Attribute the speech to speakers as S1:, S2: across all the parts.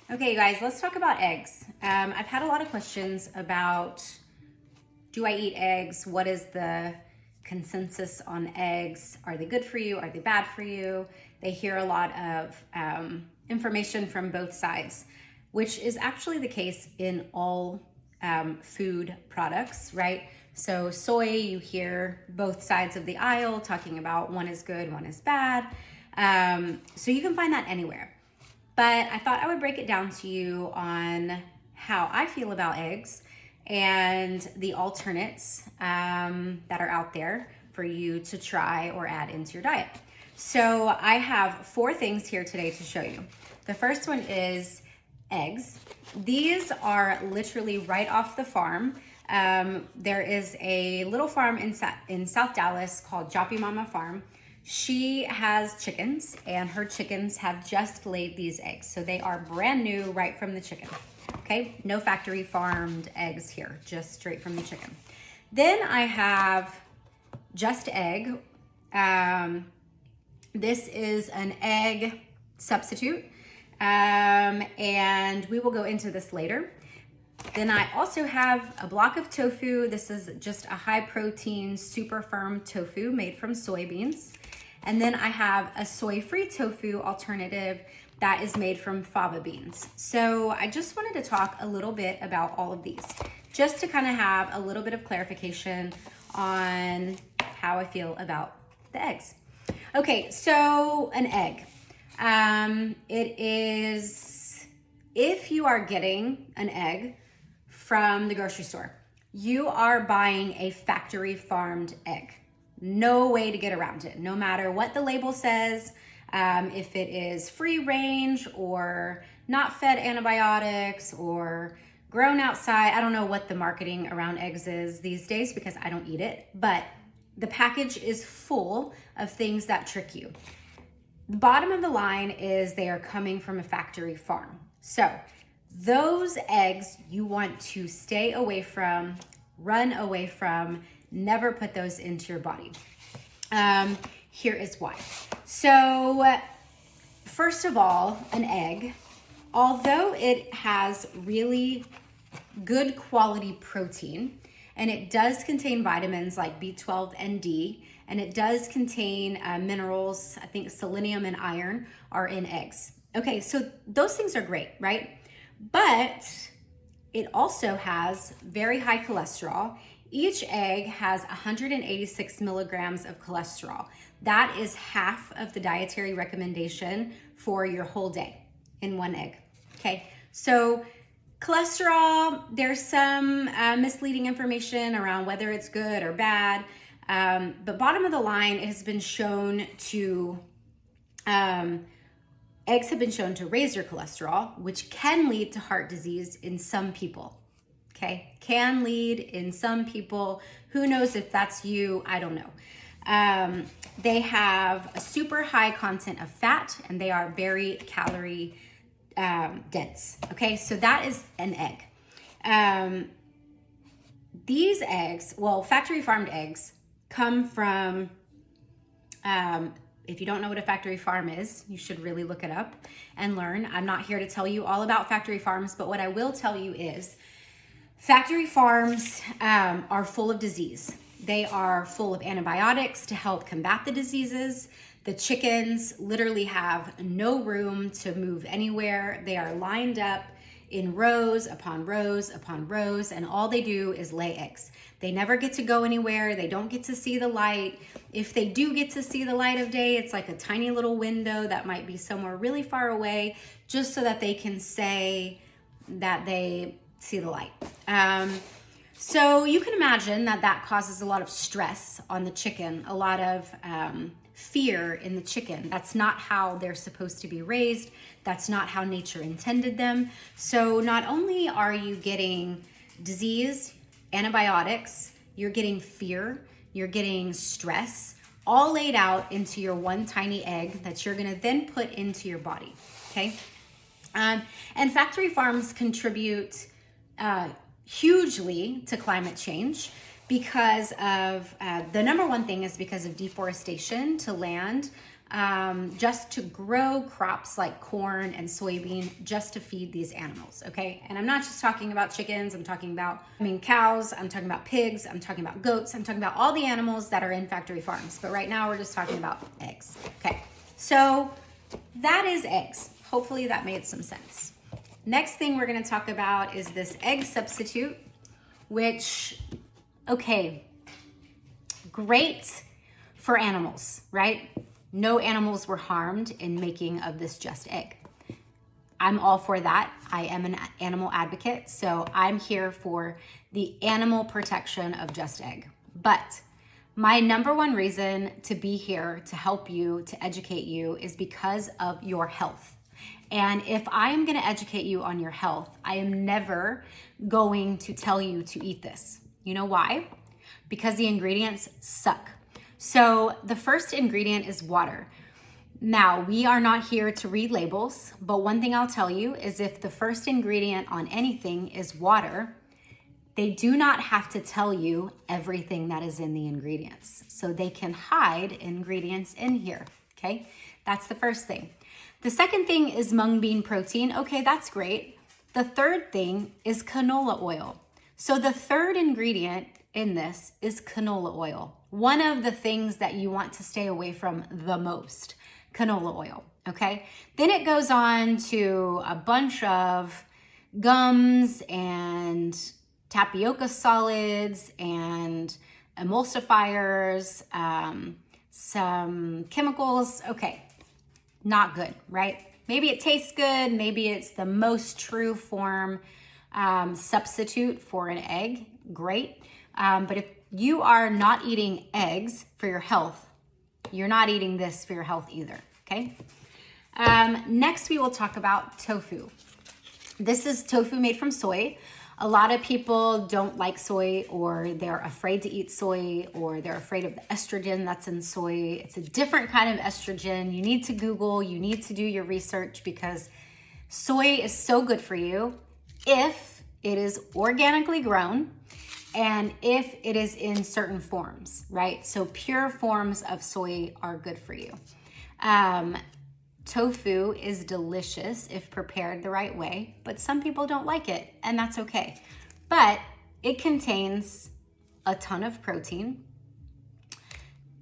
S1: Okay, you guys, let's talk about eggs. I've had a lot of questions about, do I eat eggs? What is the consensus on eggs? Are they good for you? Are they bad for you? They hear a lot of information from both sides, which is actually the case in all food products, right? So soy, you hear both sides of the aisle talking about one is good, one is bad. So you can find that anywhere. But I thought I would break it down to you on how I feel about eggs and the alternates that are out there for you to try or add into your diet. So I have 4 things here today to show you. The first one is eggs. These are literally right off the farm. There is a little farm in South Dallas called Joppy Mama Farm. She has chickens, and her chickens have just laid these eggs. So they are brand new right from the chicken. Okay, no factory farmed eggs here, just straight from the chicken. Then I have Just Egg. This is an egg substitute, and we will go into this later. Then I also have a block of tofu. This is just a high protein, super firm tofu made from soybeans. And then I have a soy-free tofu alternative that is made from fava beans. So I just wanted to talk a little bit about all of these, just to kind of have a little bit of clarification on how I feel about the eggs. Okay, so an egg. It is, if you are getting an egg from the grocery store, you are buying a factory farmed egg. No way to get around it, no matter what the label says. If it is free range or not fed antibiotics or grown outside, I don't know what the marketing around eggs is these days because I don't eat it, but the package is full of things that trick you. The bottom of the line is they are coming from a factory farm. So those eggs you want to stay away from, run away from, never put those into your body. Here is why. So first of all, an egg, although it has really good quality protein, and it does contain vitamins like B12 and D, and it does contain minerals, I think selenium and iron are in eggs. Okay, so those things are great, right? But it also has very high cholesterol. Each egg has 186 milligrams of cholesterol. That is half of the dietary recommendation for your whole day in one egg. Okay, so cholesterol, there's some misleading information around whether it's good or bad. But bottom of the line, it has been shown to, eggs have been shown to raise your cholesterol, which can lead to heart disease in some people. Okay, can lead in some people. Who knows if that's you? I don't know. They have a super high content of fat, and they are very calorie dense. Okay, so that is an egg. These eggs, well, factory farmed eggs come from, if you don't know what a factory farm is, you should really look it up and learn. I'm not here to tell you all about factory farms, but what I will tell you is factory farms are full of disease. They are full of antibiotics to help combat the diseases. The chickens literally have no room to move anywhere. They are lined up in rows upon rows upon rows, and all they do is lay eggs. They never get to go anywhere. They don't get to see the light. If they do get to see the light of day, it's like a tiny little window that might be somewhere really far away, just so that they can say that they see the light. So you can imagine that that causes a lot of stress on the chicken, a lot of fear in the chicken. That's not how they're supposed to be raised. That's not how nature intended them. So not only are you getting disease, antibiotics, you're getting fear, you're getting stress, all laid out into your one tiny egg that you're gonna then put into your body, okay? And factory farms contribute hugely to climate change because of, the number one thing is because of deforestation to land just to grow crops like corn and soybean just to feed these animals, okay? And I'm not just talking about chickens, I'm talking about, cows, I'm talking about pigs, I'm talking about goats, I'm talking about all the animals that are in factory farms. But right now we're just talking about eggs, okay? So that is eggs. Hopefully that made some sense. Next thing we're gonna talk about is this egg substitute, which, okay, great for animals, right? No animals were harmed in making of this Just Egg. I'm all for that. I am an animal advocate, so I'm here for the animal protection of Just Egg. But my number one reason to be here to help you, to educate you, is because of your health. And if I am going to educate you on your health, I am never going to tell you to eat this. You know why? Because the ingredients suck. So the first ingredient is water. Now, we are not here to read labels, but one thing I'll tell you is if the first ingredient on anything is water, they do not have to tell you everything that is in the ingredients. So they can hide ingredients in here, okay? That's the first thing. The second thing is mung bean protein. Okay, that's great. The third thing is canola oil. So the third ingredient in this is canola oil. One of the things that you want to stay away from the most, canola oil, okay? Then it goes on to a bunch of gums and tapioca solids and emulsifiers, some chemicals. Okay, not good, right? Maybe it tastes good. Maybe it's the most true form substitute for an egg. Great. But if you are not eating eggs for your health, you're not eating this for your health either, okay? Next, we will talk about tofu. This is tofu made from soy. A lot of people don't like soy, or they're afraid to eat soy, or they're afraid of the estrogen that's in soy. It's a different kind of estrogen. You need to Google, you need to do your research, because soy is so good for you if it is organically grown and if it is in certain forms, right? So pure forms of soy are good for you. Tofu is delicious if prepared the right way, but some people don't like it, and that's okay. But it contains a ton of protein,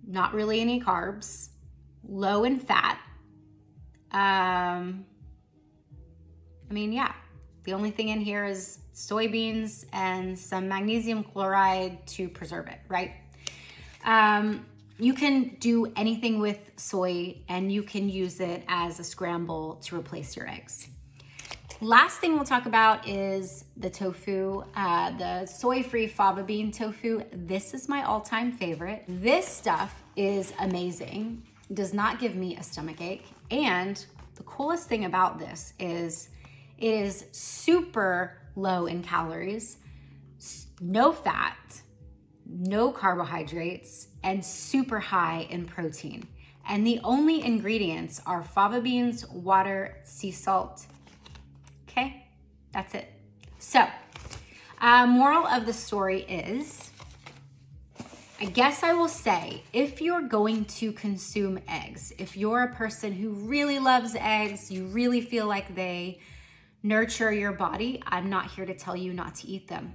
S1: not really any carbs, low in fat. Yeah, the only thing in here is soybeans and some magnesium chloride to preserve it, right? You can do anything with soy, and you can use it as a scramble to replace your eggs. Last thing we'll talk about is the tofu, the soy-free fava bean tofu. This is my all-time favorite. This stuff is amazing. Does not give me a stomach ache. And the coolest thing about this is it is super low in calories, no fat, no carbohydrates, and super high in protein. And the only ingredients are fava beans, water, sea salt. Okay, that's it. So, moral of the story is, I guess I will say, if you're going to consume eggs, if you're a person who really loves eggs, you really feel like they nurture your body, I'm not here to tell you not to eat them.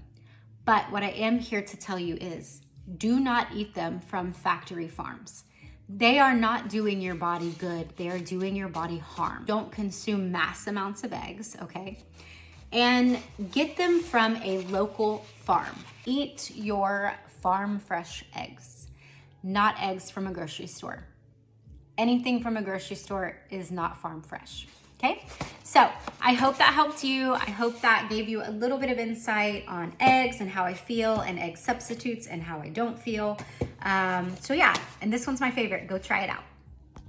S1: But what I am here to tell you is, do not eat them from factory farms. They are not doing your body good. They are doing your body harm. Don't consume mass amounts of eggs, okay? And get them from a local farm. Eat your farm fresh eggs, not eggs from a grocery store. Anything from a grocery store is not farm fresh. Okay, so I hope that helped you. I hope that gave you a little bit of insight on eggs and how I feel, and egg substitutes and how I don't feel. So yeah, and this one's my favorite. Go try it out.